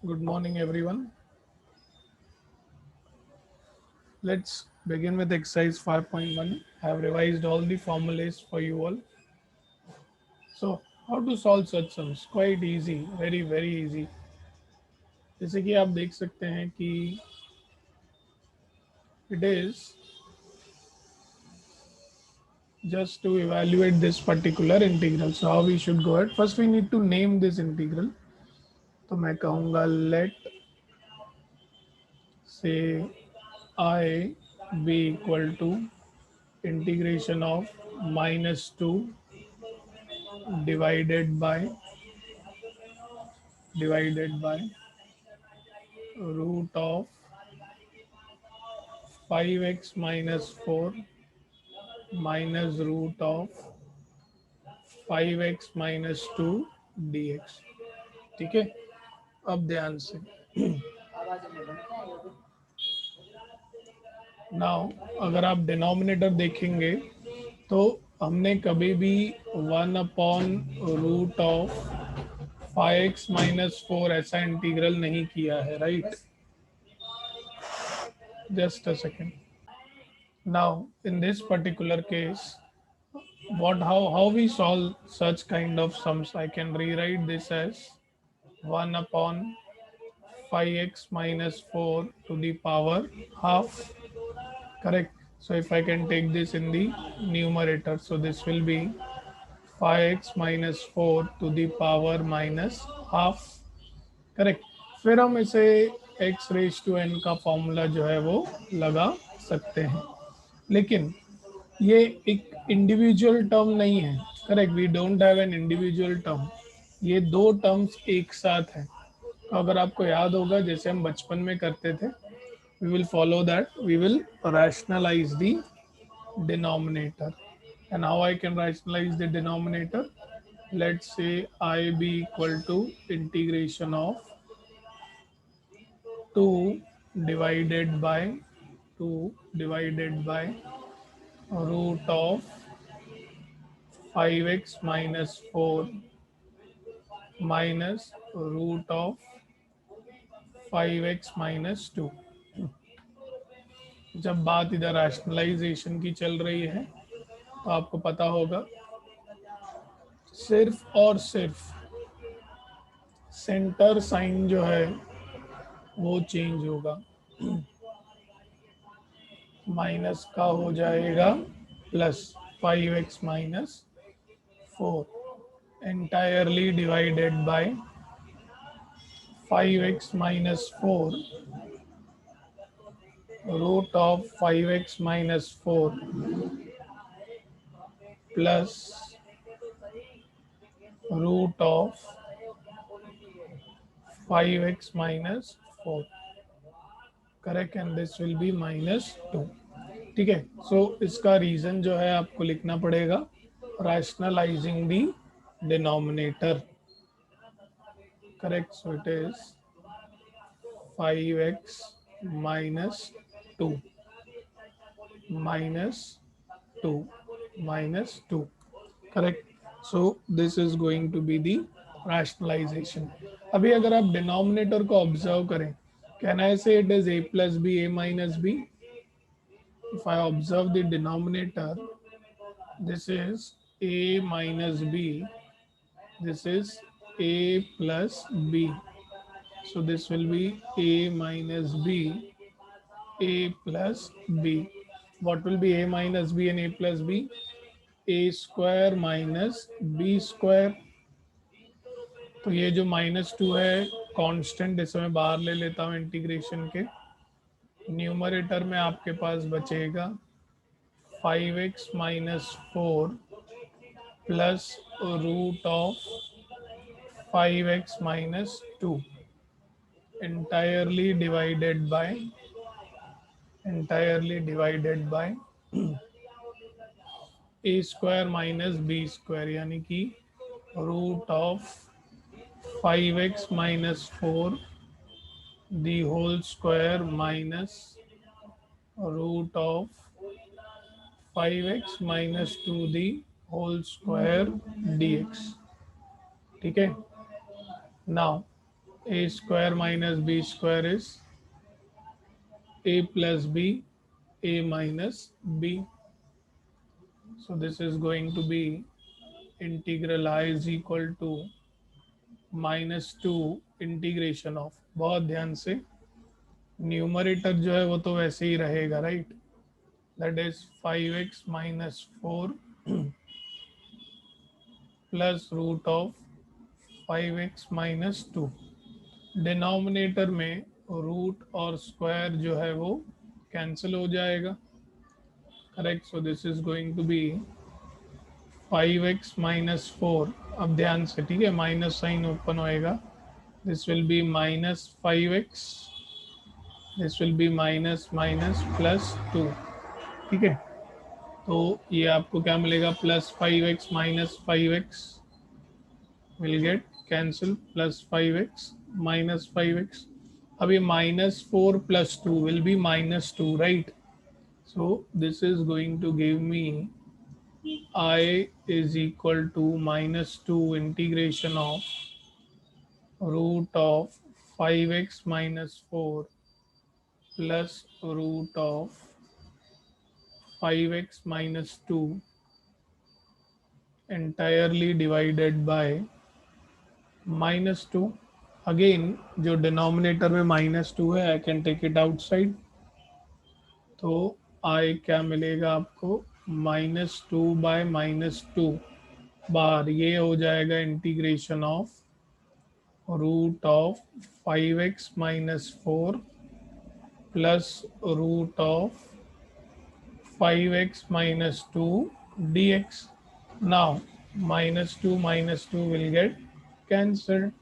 Good morning, everyone. Let's begin with exercise 5.1. I have revised all the formulas for you all. So, how to solve such sums? Quite easy, very easy. जैसे कि आप देख सकते हैं कि it is just to evaluate this particular integral. So, how we should go ahead? First, we need to name this integral. तो मैं कहूँगा let say I be equal to integration of -2 divided by root of 5x minus 4 minus root of 5x minus 2 dx. ठीक है, अब ध्यान से now अगर आप डिनोमिनेटर देखेंगे तो हमने कभी भी 1/√of 5x minus 4 ऐसा इंटीग्रल नहीं किया है, right? Just a second. Now in this particular case, what how we solve such kind of sums? I can rewrite this as 1 upon 5x minus 4 to the power half, correct? So if I can take this in the numerator, so this will be 5x minus 4 to the power minus half, correct. फिर हम इसे x raise to n का formula जो है वो लगा सकते हैं, लेकिन ये एक इंडिविजुअल टर्म नहीं है, correct. We don't have an individual term, ये दो टर्म्स एक साथ हैं. तो अगर आपको याद होगा जैसे हम बचपन में करते थे, we will follow that, we will rationalise the denominator. And how I can rationalise the denominator? Let's say I be equal to integration of 2 divided by 2 divided by root of 5x minus 4 minus root of 5x minus 2. जब बात इधर rationalisation की चल रही है तो आपको पता होगा सिर्फ और सिर्फ सेंटर साइन जो है वो चेंज होगा, माइनस का हो जाएगा plus 5x minus 4 entirely divided by 5x minus 4 root of 5x minus 4 plus root of 5x minus 4, correct. And this will be -2. ठीक है. सो इसका रीजन जो है आपको लिखना पड़ेगा rationalising the denominator, correct. So it is 5x minus 2 minus 2 minus 2, correct. So this is going to be the rationalisation. अभी अगर आप डिनोमिनेटर को ऑब्जर्व करें, कैन आई से it is a plus b, a minus b? If I observe the denominator, this is a minus b, this is a plus b. So this will be a minus b, a plus b. What will be a minus b and a plus b? A square minus b square. तो ये जो -2 है constant, इसे मैं बाहर ले लेता हूँ इंटीग्रेशन के. न्यूमरेटर में आपके पास बचेगा 5x minus 4 plus root of 5x minus 2 entirely divided by a square minus b square, यानी कि root of 5x minus 4 the whole square minus root of 5x minus 2 the whole square dx. ठीक है. Now A square minus B square is A plus B, A minus B. So this is going to be integral I is equal to -2 integration of, बहुत ध्यान से, numerator जो है वो तो वैसे ही रहेगा, right, that is 5x - 4 plus root of 5x - 2। Denominator में रूट और स्क्वायर जो है वो कैंसिल हो जाएगा, correct. So this is going to be 5x - 4। अब ध्यान से, ठीक है, माइनस साइन ओपन होएगा, this will be -5x, this will be minus minus plus 2, ठीक है। तो ये आपको क्या मिलेगा, +5x - 5x will get cancel, +5x - 5x। अब ये -4 + 2 will be -2, right. So this is going to give me I is equal to -2 integration of root of 5x - 4 plus root of 5x - 2 entirely divided by -2। Again जो denominator में -2 है, I can take it outside, तो I क्या मिलेगा आपको, -2/-2 बार, ये हो जाएगा integration of root of 5x - 4 plus root of 5x - 2 dx. Now -2 will get cancelled।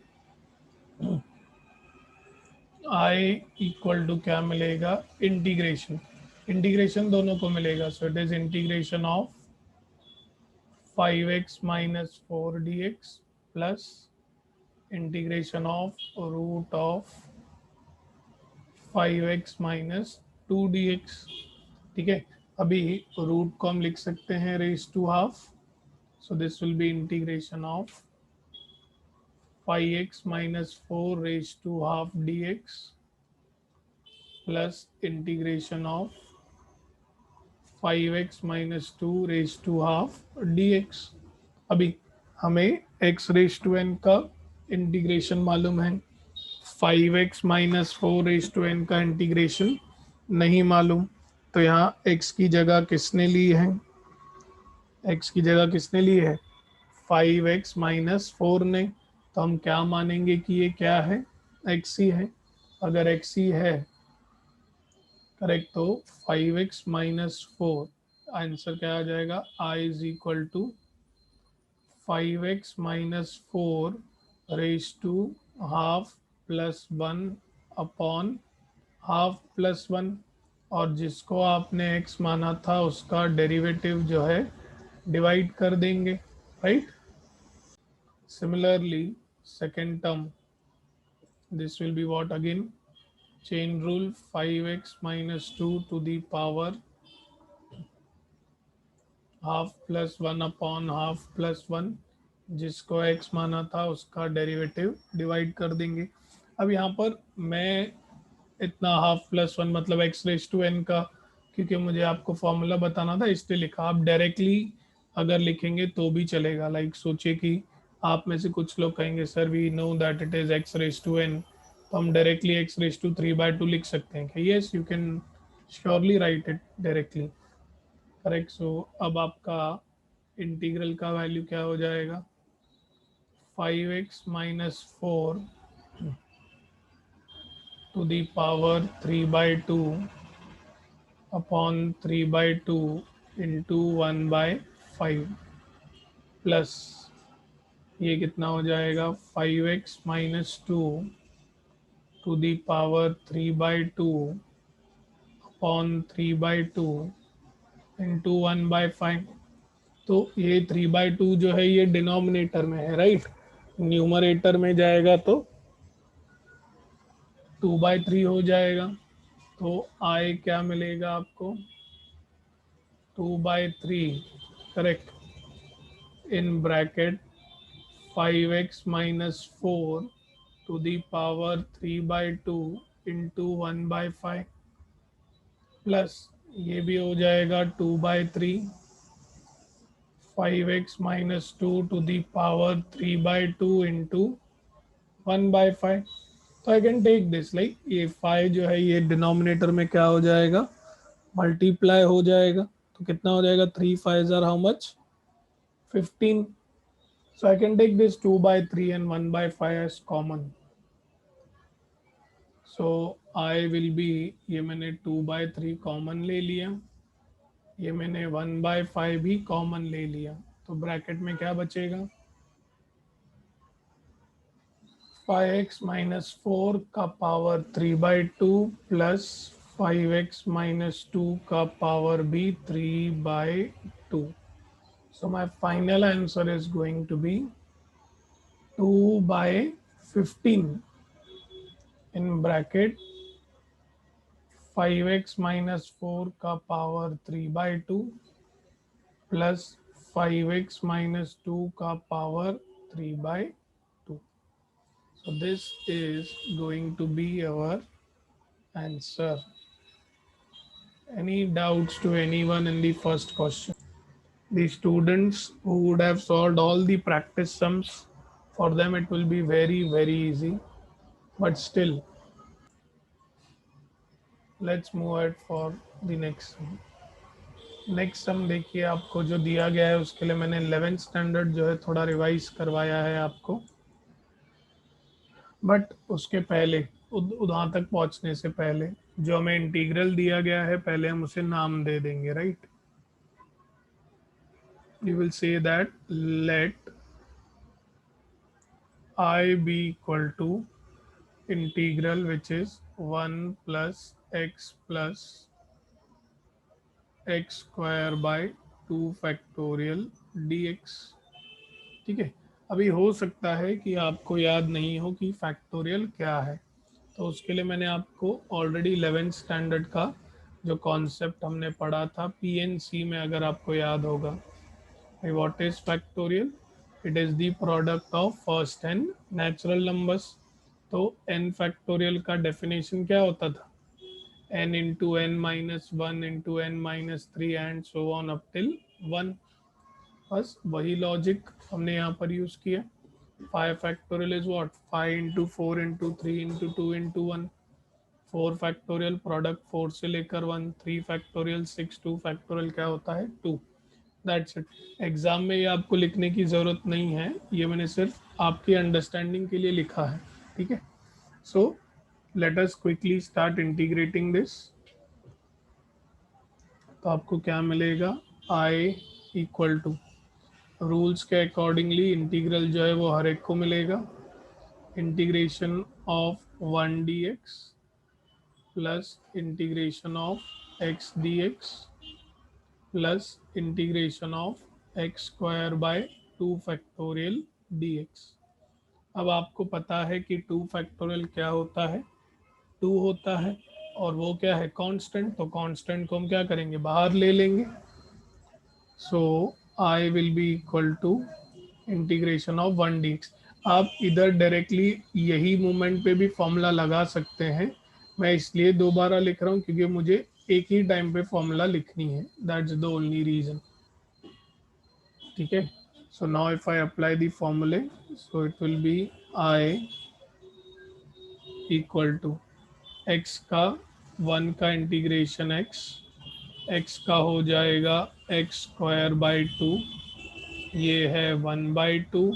I equal to क्या मिलेगा, इंटीग्रेशन, इंटीग्रेशन दोनों को मिलेगा, so it is integration of 5x - 4 dx plus integration of root of 5x - 2 dx, ठीक है। अभी root को हम लिख सकते हैं raise to half, so this will be integration of 5x - 4 raise to half dx plus integration of 5x - 2 raise to half dx। अभी हमें x रेज टू n का इंटीग्रेशन मालूम है, 5x - 4 रेज टू n का integration नहीं मालूम, तो यहाँ x की जगह किसने ली है, x की जगह किसने ली है, 5x - 4 ने। तो हम क्या मानेंगे कि ये क्या है, x ही है। अगर x ही है, करेक्ट, तो 5x - 4, आंसर क्या आ जाएगा, I is equal to 5x - 4 raise to half plus 1 upon half plus 1, और जिसको आपने x माना था उसका डेरिवेटिव जो है डिवाइड कर देंगे, right. Similarly second term, this will be what, again chain rule, 5x - 2 to the power half plus 1 upon half plus 1, जिसको x माना था उसका डेरिवेटिव डिवाइड कर देंगे। अब यहाँ पर मैं इतना हाफ प्लस 1 मतलब x रेज टू n का, क्योंकि मुझे आपको फॉर्मूला बताना था इसलिए लिखा। आप डायरेक्टली अगर लिखेंगे तो भी चलेगा, लाइक सोचिए कि आप में से कुछ लोग कहेंगे sir we know that it is x raise to n, तो हम डायरेक्टली x रेज टू 3/2 लिख सकते हैं कि yes you can surely write it directly, correct. So अब आपका इंटीग्रल का वैल्यू क्या हो जाएगा, 5x - 4 to the power 3/2 upon 3/2 into 1/5 plus ये कितना हो जाएगा, 5x - 2 to the power 3/2 upon 3/2 into 1/5। तो ये 3/2 जो है ये डिनोमिनेटर में है, राइट, न्यूमरेटर में जाएगा तो 2/3 हो जाएगा। तो I क्या मिलेगा आपको, 2/3, correct, in bracket 5x - 4 to the power 3 by 2 into 1 by 5 plus ये भी हो जाएगा 2 by 3 5x minus 2 to the power 3 by 2 into 1 by 5. तो I can take this like ये 5 जो है ये डिनोमिनेटर में क्या हो जाएगा, मल्टीप्लाई हो जाएगा. तो कितना हो जाएगा, 3 5 are how much, 15. So I can take this 2 by 3 and 1 by 5 as common. So I will be, ये मैंने 2 by 3 कॉमन ले लिया, ये मैंने 1 by 5 भी कॉमन ले लिया. तो ब्रैकेट में क्या बचेगा, 5x minus 4 का power 3 by 2 plus 5x minus 2 का पावर भी 3 by 2. So my final answer is going to be 2 by 15 in bracket 5x minus 4 का power 3 by 2 plus 5x minus 2 का power 3 by 2. So this is going to be our answer. Any doubts to anyone in the first question? The students who would have solved all the practice sums, for them it will be very very easy, but still let's move ahead for the next sum. Next sum देखिए, आपको जो दिया गया है उसके लिए मैंने 11th standard जो है थोड़ा रिवाइज करवाया है आपको, बट उसके पहले उधर तक पहुंचने से पहले जो हमें इंटीग्रल दिया गया है पहले हम उसे नाम दे देंगे, right. You will say that let I be equal to integral which is 1 plus x square by 2 factorial dx. ठीक है, अभी हो सकता है कि आपको याद नहीं हो कि फैक्टोरियल क्या है, तो उसके लिए मैंने आपको ऑलरेडी 11th स्टैंडर्ड का जो कॉन्सेप्ट हमने पढ़ा था पीएनसी में, अगर आपको याद होगा, what is factorial, it is the product of first n natural numbers. तो एन फैक्टोरियल का डेफिनेशन क्या होता था, n into n minus one into n minus three and so on up till 1. बस वही लॉजिक हमने यहाँ पर यूज किया. 5 factorial is what, 5 into 4 into 3 into 2 into 1. 4 factorial product 4 से लेकर 1. 3 फैक्टोरियल 6. 2 फैक्टोरियल क्या होता है, 2. That's it. एग्जाम में ये आपको लिखने की ज़रूरत नहीं है, ये मैंने सिर्फ आपकी अंडरस्टैंडिंग के लिए लिखा है, ठीक है. So let us quickly start integrating this. तो आपको क्या मिलेगा, आई इक्वल टू, रूल्स के अकॉर्डिंगली इंटीग्रल जो है वो हर एक को मिलेगा, integration of 1 d x plus integration of x D x plus integration of x square by 2 factorial D x. अब आपको पता है कि 2 फैक्टोरियल क्या होता है, 2 होता है, और वो क्या है, कांस्टेंट. तो कांस्टेंट को हम क्या करेंगे, बाहर ले लेंगे. So I will be equal to integration of 1 d x. आप इधर डायरेक्टली यही मूवमेंट पे भी फॉर्मूला लगा सकते हैं, मैं इसलिए दोबारा लिख रहा हूँ क्योंकि मुझे एक ही टाइम पे फॉर्मूला लिखनी है, दैट्स द ओनली रीजन. ठीक है. So now if I apply the formulae, so it will be I equal to x का 1 का इंटीग्रेशन एक्स का हो जाएगा एक्स स्क्वायर बाई 2, ये है 1 बाई 2.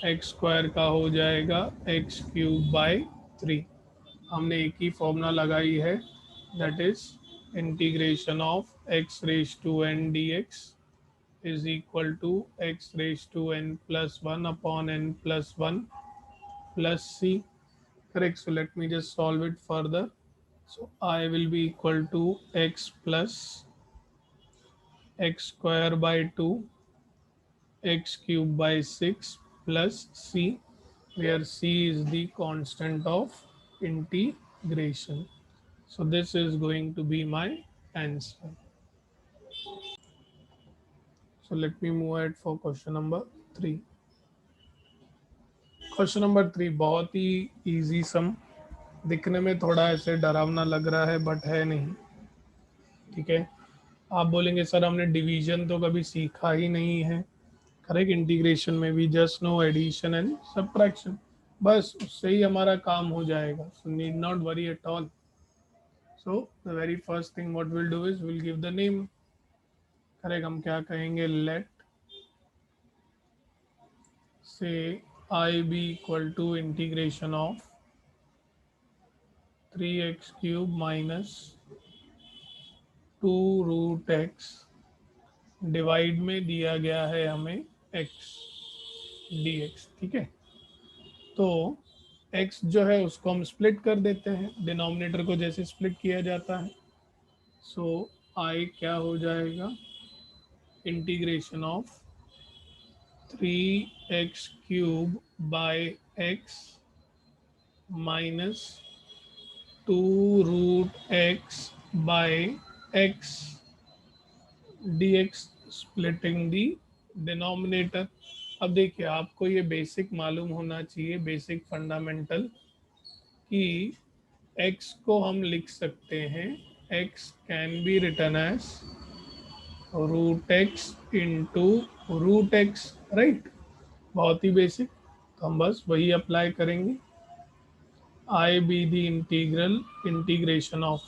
एक्स स्क्वायर का हो जाएगा एक्स क्यूब बाई 3. हमने एक ही फॉर्मूला लगाई है, that is integration of x raise to n d x is equal to x raised to n plus 1 upon n plus 1 plus c. Correct. So let me just solve it further. So I will be equal to x plus x square by 2 x cube by 6 plus c, where c is the constant of integration. So this is going to be my answer. So let me move ahead for question number 3. Question number 3 बहुत ही easy सम, दिखने में थोड़ा ऐसे डरावना लग रहा है but है नहीं। ठीक है, आप बोलेंगे सर हमने डिवीजन तो कभी सीखा ही नहीं है। करेक्ट, इंटीग्रेशन में भी just no addition and subtraction, बस उससे ही हमारा काम हो जाएगा। So need not worry at all. So the very first thing what will do is will give the name. Correct, हम क्या कहेंगे, let say I be equal to integration of 3x³ minus 2√x divide में दिया गया है हमें x dx। ठीक है, तो x जो है उसको हम स्प्लिट कर देते हैं, डिनोमिनेटर को जैसे स्प्लिट किया जाता है। सो I क्या हो जाएगा, integration of 3x³ by x minus 2√x by x dx splitting the denominator. अब देखिए, आपको ये बेसिक मालूम होना चाहिए, बेसिक फंडामेंटल, कि x को हम लिख सकते हैं, x can be written as √x into √x, right. बहुत ही बेसिक, तो हम बस वही अप्लाई करेंगे। I be the integral integration of,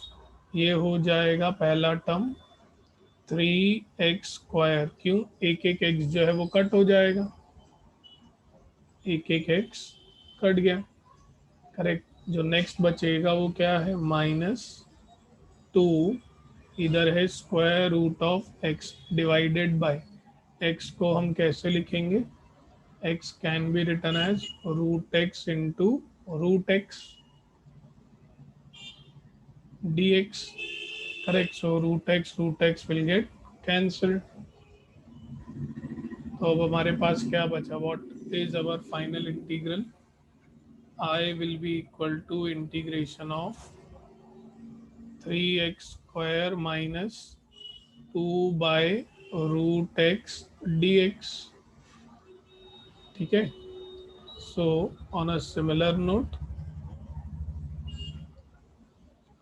ये हो जाएगा पहला टर्म 3x², क्यों, एक एक x जो है वो कट हो जाएगा, एक एक x कट गया। करेक्ट, जो नेक्स्ट बचेगा वो क्या है, -2, इधर है square root of x divided by x को हम कैसे लिखेंगे, x can be written as √x into √x dx। Correct, so √x will get cancelled. तो अब हमारे पास क्या बचा, what is our final integral, I will be equal to integration of 3x² minus 2 by √x dx। ठीक है, so on a similar note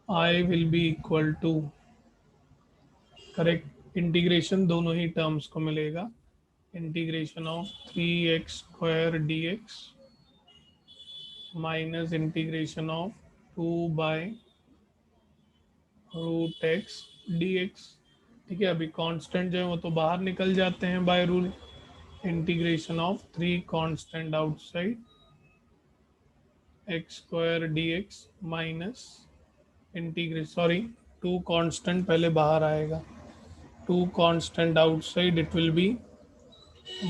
I will be equal to, correct, integration दोनों ही टर्म्स को मिलेगा, integration of 3x² dx minus integration of 2 by √x dx। ठीक है, अभी constant जो है वो तो बाहर निकल जाते हैं by rule, integration of 3 constant outside x² dx minus integrate, sorry 2 constant पहले बाहर आएगा, 2 constant outside, it will be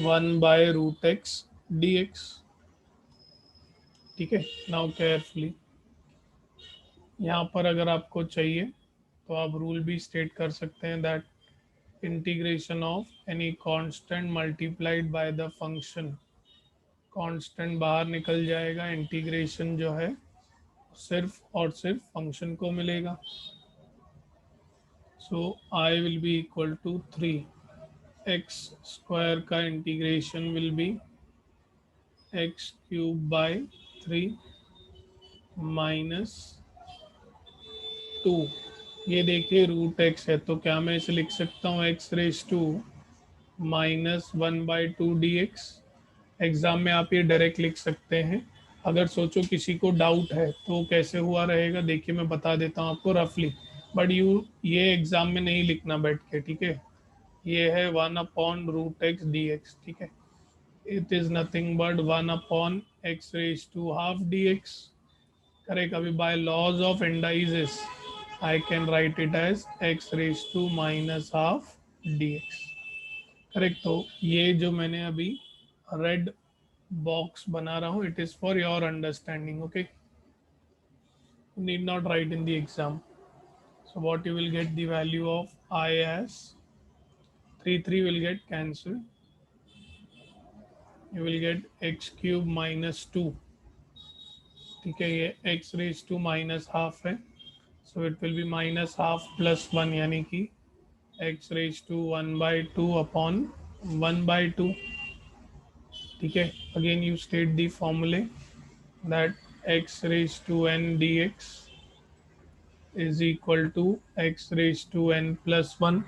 1 by √x dx। ठीक है, नाउ केयरफुली, यहाँ पर अगर आपको चाहिए तो आप रूल भी स्टेट कर सकते हैं, that integration of any constant multiplied by the function, constant बाहर निकल जाएगा, इंटीग्रेशन जो है सिर्फ और सिर्फ फंक्शन को मिलेगा। So I will be equal to 3x² का integration will be x³ by 3 minus 2, ये देखिए √x है तो क्या मैं इसे लिख सकता हूँ x⁻⁻² एग्जाम में आप ये डायरेक्ट लिख सकते हैं। अगर सोचो किसी को डाउट है तो कैसे हुआ रहेगा, देखिए मैं बता देता हूँ आपको रफली, बट ये एग्जाम में नहीं लिखना बैठ के। ठीक है, ये है 1/√x dx। ठीक है, it is nothing but 1/x⁻² dx। Correct, अभी by laws of indices I can write it as x⁻⁻½ dx। Correct, तो ये जो मैंने अभी रेड बॉक्स बना रहा हूँ, it is for your understanding, okay, need not right in the exam. So what you will get the value of I as 3 will get cancelled, you will get x³ minus 2। ठीक है, ये x⁻⁻½ है, सो it will B -½ plus 1, यानी कि x⁻1/2 upon 1/2। ठीक है, again you state the फॉर्मूले that x raised to n dx is equal to x raised to n plus 1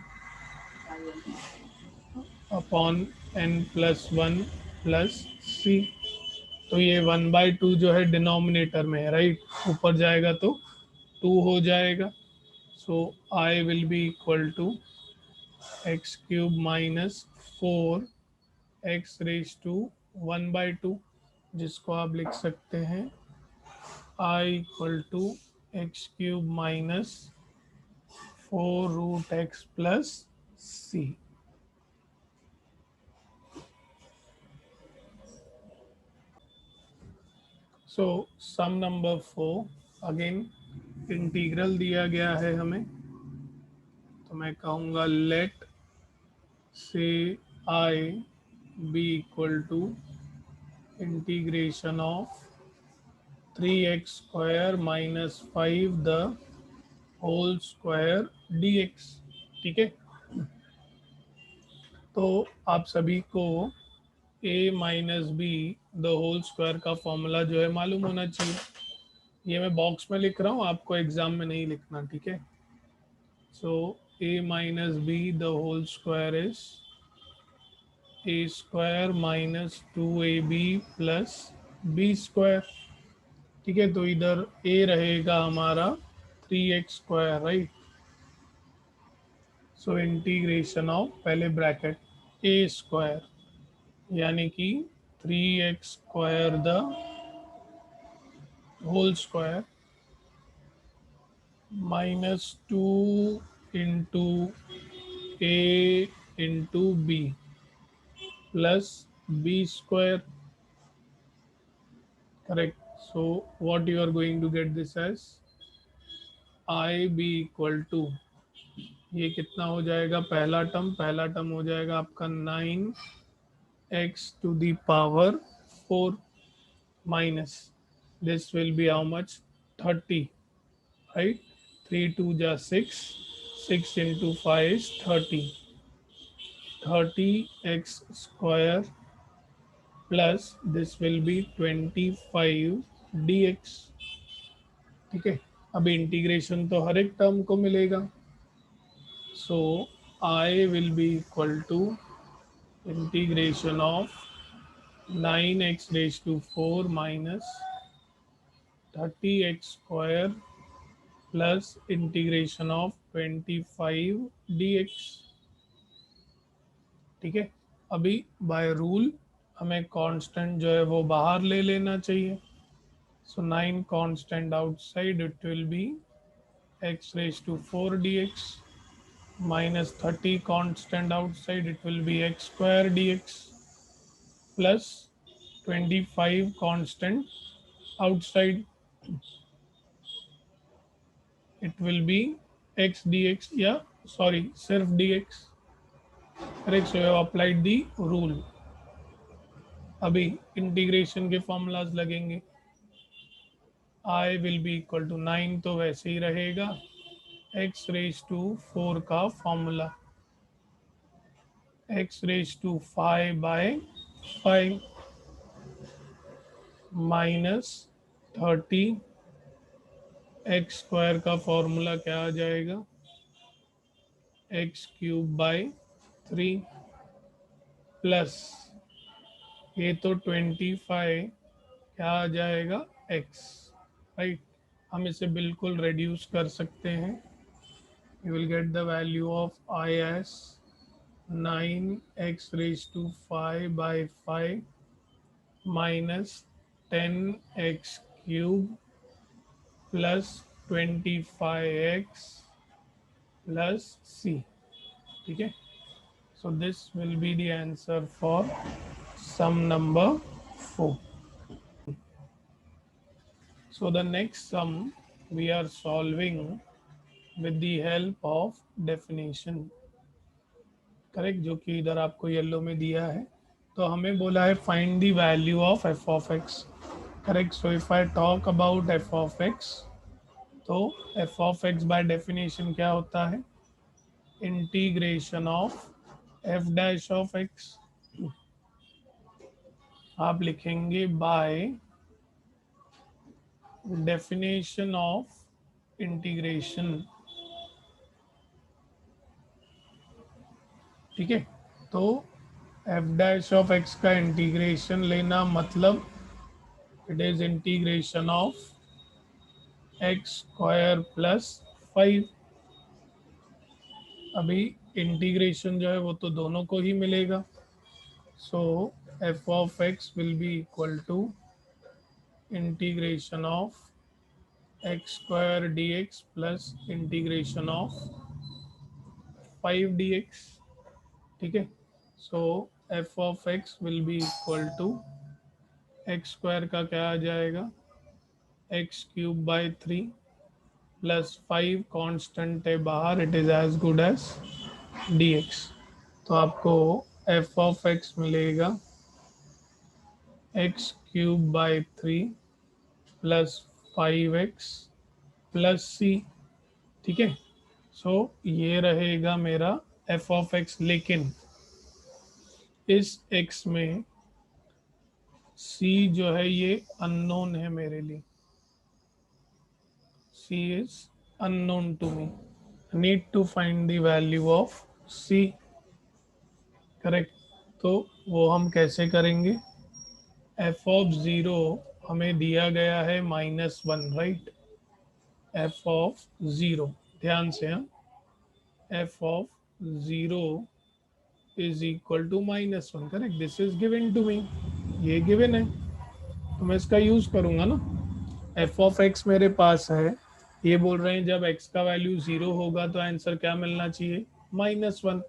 upon n plus 1 plus c। तो ये 1/2 जो है डिनोमिनेटर में है, राइट, ऊपर जाएगा तो 2 हो जाएगा। So I will be equal to x cube minus 4 x raise to 1/2, जिसको आप लिख सकते हैं I equal to x cube minus 4 √x plus c। So some number 4, again integral दिया गया है हमें, तो मैं कहूँगा let say I be equal to integration of 3x² minus 5 the whole square dx। ठीक है, तो आप सभी को a minus b the whole square का फॉर्मूला जो है मालूम होना चाहिए। ये मैं बॉक्स में लिख रहा हूँ, आपको एग्जाम में नहीं लिखना, ठीक है। So a minus b the whole square is a² minus 2ab plus b²। ठीक है, तो इधर a रहेगा हमारा 3x², right. So integration of, पहले ब्रैकेट a² यानी कि 3x² the whole square minus 2 into a into b plus b², correct. So what you are going to get this as I be equal to, ये कितना हो जाएगा, पहला term हो जाएगा आपका 9x to the power 4 minus this will be how much, 30, right. 3 2 जा 6, 6 into 5 is 30, 30x² plus this will be 25 dx। ठीक है, अब इंटीग्रेशन तो हर एक टर्म को मिलेगा। So I will be equal to integration of 9x raise to 4 minus 30x² plus integration of 25 dx। ठीक है, अभी बाय रूल हमें कांस्टेंट जो है वो बाहर ले लेना चाहिए। So 9 constant outside, it will be x raise to 4 dx minus 30 constant outside, it will be x² dx plus 25 constant outside, it will be x dx, या sorry सिर्फ dx, correct। so you have applied the rule। अभी integration के formulas लगेंगे। i will be equal to 9 तो वैसे ही रहेगा, x raise to 4 का formula x raise to 5/5 minus 30x² का फॉर्मूला क्या आ जाएगा, x³ प्लस ये तो 25 क्या आ जाएगा x, राइट। हम इसे बिल्कुल रिड्यूस कर सकते हैं। You will get the value of I S 9x⁵ minus 10x³ plus 25x plus c। ठीक है, so this will be the answer for sum number 4। so the next sum we are solving with the help of definition, correct, जो कि इधर आपको yellow में दिया है। तो हमें बोला है find the value of f of x, correct. So if I talk about f of x, तो f of x by definition क्या होता है, integration of f dash of x आप लिखेंगे बाय डेफिनेशन ऑफ इंटीग्रेशन। ठीक है, तो f dash of x का इंटीग्रेशन लेना मतलब it is integration of x square plus 5। अभी इंटीग्रेशन जो है वो तो दोनों को ही मिलेगा, so f of x will be equal to integration of x square d x plus integration of 5 dx। ठीक है, so f of x will be equal to x square का क्या आ जाएगा, x cube by 3 plus 5 constant है बाहर, it is as good as d x. तो आपको एफ ऑफ एक्स मिलेगा x cube by 3 plus 5x plus c. ठीक है, सो ये रहेगा मेरा एफ ऑफ एक्स, लेकिन इस x में c जो है ये अननोन है मेरे लिए, c is unknown to me, need to find the value of c। Correct, तो वो हम कैसे करेंगे, एफ ऑफ ज़ीरो हमें दिया गया है -1, राइट। एफ ऑफ ज़ीरो, ध्यान से, हम f of zero is equal to -1, correct, this is given to me, ये गिवन है, तो मैं इसका यूज करूंगा ना। एफ ऑफ एक्स मेरे पास है, ये बोल रहे हैं जब एक्स का वैल्यू 0 होगा तो आंसर क्या मिलना चाहिए, -1।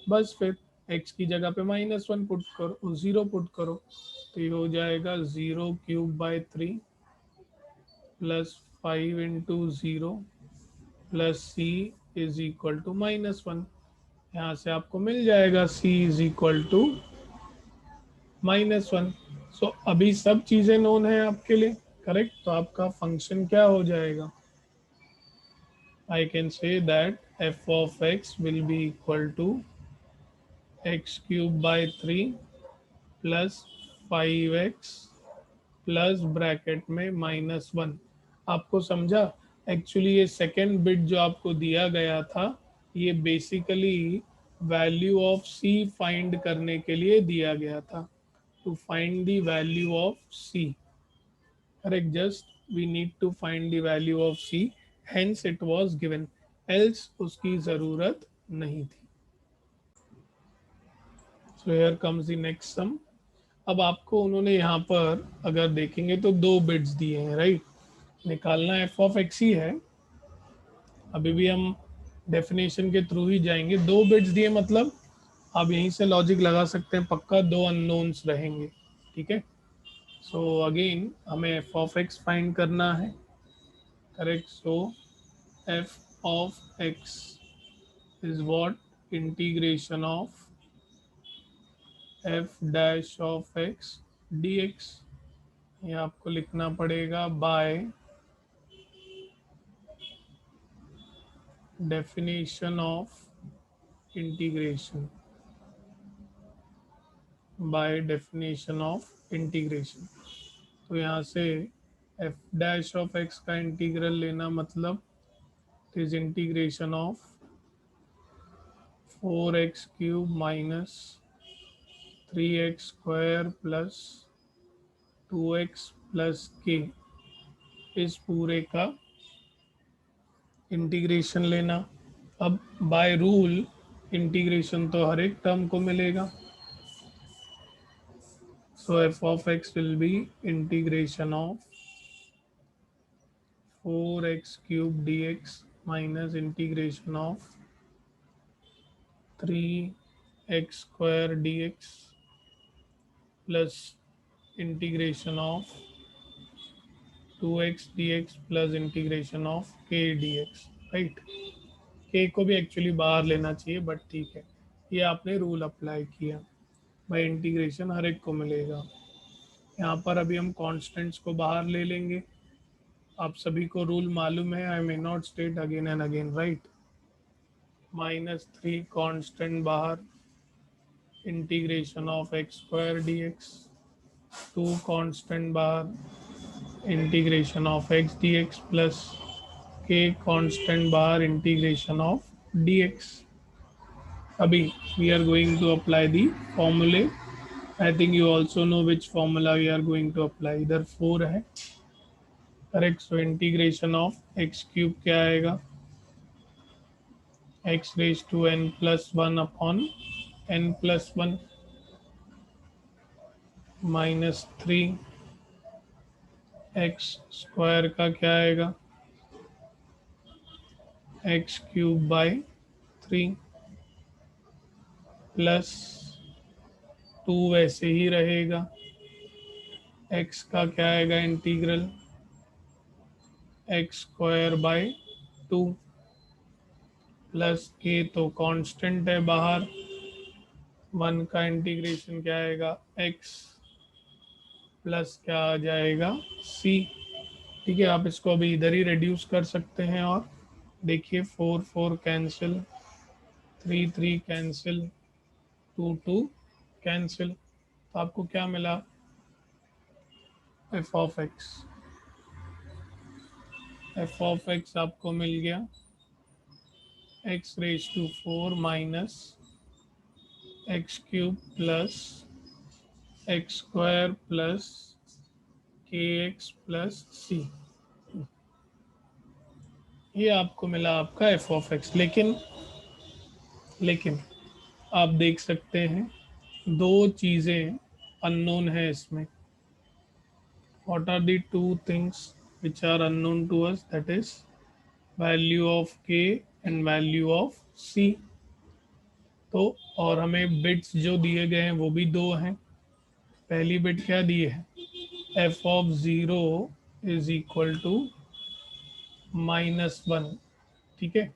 बस फिर एक्स की जगह पे -1 पुट करो, 0 पुट करो, तो ये हो जाएगा 0 cube by 3 plus 5 into 0 plus c is equal to -1। यहाँ से आपको मिल जाएगा c is equal to -1। So अभी सब चीज़ें नोन है आपके लिए, करेक्ट, तो आपका फंक्शन क्या हो जाएगा, I can say that f of x will be equal to x cube by 3 plus 5x plus bracket में -1। आपको समझा, एक्चुअली ये सेकेंड बिट जो आपको दिया गया था ये basically value of c find करने के लिए दिया गया था, to find the value of c. Correct, just we need to find the value of c, hence it was given, else उसकी ज़रूरत नहीं थी। So here comes the next sum। अब आपको उन्होंने यहाँ पर अगर देखेंगे तो दो बिट्स दिए हैं, राइट, निकालना एफ ऑफ एक्स ही है, अभी भी हम डेफिनेशन के थ्रू ही जाएंगे। दो बिट्स दिए मतलब आप यहीं से लॉजिक लगा सकते हैं, पक्का दो अननोन्स रहेंगे। ठीक है, सो अगेन हमें एफ ऑफ एक्स फाइंड करना है, correct, so f of x is what, integration of f dash of x D x. ये आपको लिखना पड़ेगा bye definition of integration, bye definition of integration. तो यहाँ से एफ डैश ऑफ एक्स का इंटीग्रल लेना मतलब is integration of 4x cube minus 3x square plus 2x plus के, इस पूरे का इंटीग्रेशन लेना। अब बाय रूल इंटीग्रेशन तो हर एक टर्म को मिलेगा, so f of x will be integration of 4x cube d x minus integration of 3x square d x plus integration of 2x dx plus integration of k dx, right. k को भी actually बाहर लेना चाहिए, but ठीक है, ये आपने rule apply किया, भाई इंटीग्रेशन हर एक को मिलेगा। यहाँ पर अभी हम कॉन्स्टेंट्स को बाहर ले लेंगे, आप सभी को रूल मालूम है, I may not state again and again, right. -3 constant बाहर, integration of x square d x 2 constant bar integration of x dx plus k constant bar integration of dx. Abhi we are going to apply the formula. I think you also know which formula we are going to apply. इधर 4 है, correct. So integration of x cube क्या आएगा, x raise to n plus one upon n plus one minus three x square का क्या आएगा, x cube by three plus two वैसे ही रहेगा, एक्स का क्या आएगा integral x square by two plus k तो कांस्टेंट है बाहर, वन का इंटीग्रेशन क्या आएगा एक्स प्लस क्या आ जाएगा सी. ठीक है, आप इसको अभी इधर ही रिड्यूस कर सकते हैं और देखिए 4 4 कैंसिल, 3 3 कैंसिल, 2 2 कैंसिल. तो आपको क्या मिला, एफ ऑफ एक्स आपको मिल गया x raise to 4 minus x cube plus x square plus k x plus c. ये आपको मिला आपका एफ ऑफ एक्स. लेकिन आप देख सकते हैं दो चीज़ें अननोन है इसमें. What are the two things which are unknown to us, that is value of k and value of c. तो और हमें बिट्स जो दिए गए हैं वो भी दो हैं. पहली बिट क्या दी है, f of zero is equal to minus one. ठीक है,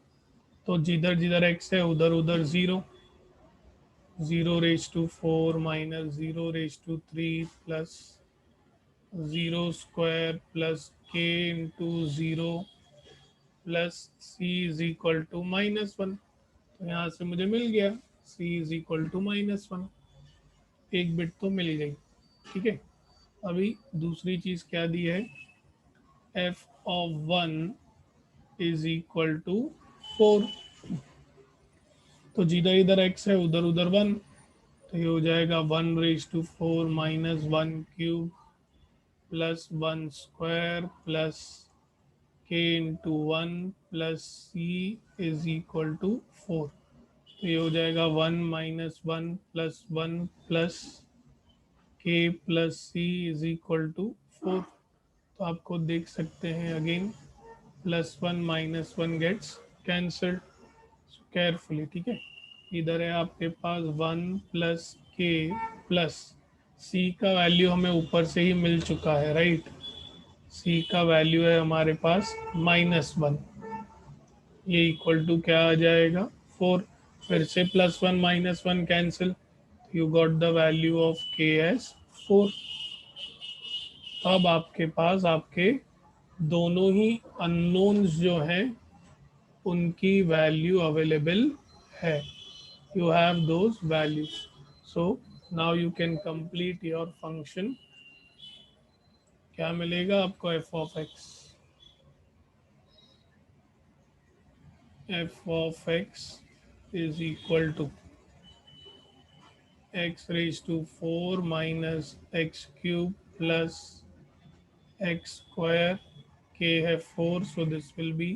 तो जिधर जिधर एक्स है उधर उधर zero, zero raise to four minus zero raise to three plus zero square plus k into zero plus c is equal to minus one. तो यहाँ से मुझे मिल गया c is equal to minus one. एक बिट तो मिल गई. ठीक है, अभी दूसरी चीज़ क्या दी है, f of one is equal to four. तो जिधर इधर एक्स है उधर उधर वन, तो ये हो जाएगा one raise to four minus one cube plus one square plus k into one plus c is equal to four. तो ये हो जाएगा one minus one plus k plus c is equal to four. तो आपको देख सकते हैं again plus one minus one gets cancelled carefully. ठीक है, इधर है आपके पास one plus k plus c का वैल्यू हमें ऊपर से ही मिल चुका है, राइट. सी का वैल्यू है हमारे पास माइनस वन, ये इक्वल टू क्या आ जाएगा फोर. फिर से plus one minus one cancel, you got the value of के एस फोर. अब आपके पास आपके दोनों ही अननोन्स जो हैं उनकी वैल्यू अवेलेबल है. You have those values. So now you can complete your function. क्या मिलेगा आपको, f of x is equal to x raise to four minus x cube plus x square, k है four so this will be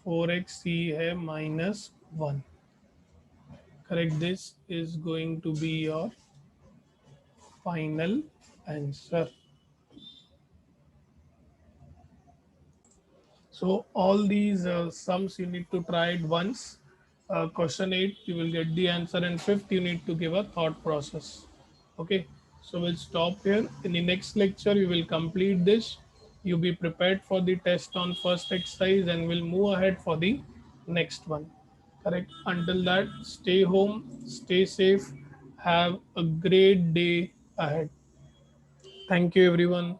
four x, c है minus one. Correct, this is going to be your final answer. So all these sums you need to try it once. Question 8 you will get the answer, and fifth you need to give a thought process. Okay, so we'll stop here. In the next lecture you will complete this. You be prepared for the test on first exercise and we'll move ahead for the next one. Correct. Until that, stay home, stay safe, have a great day ahead. Thank you everyone.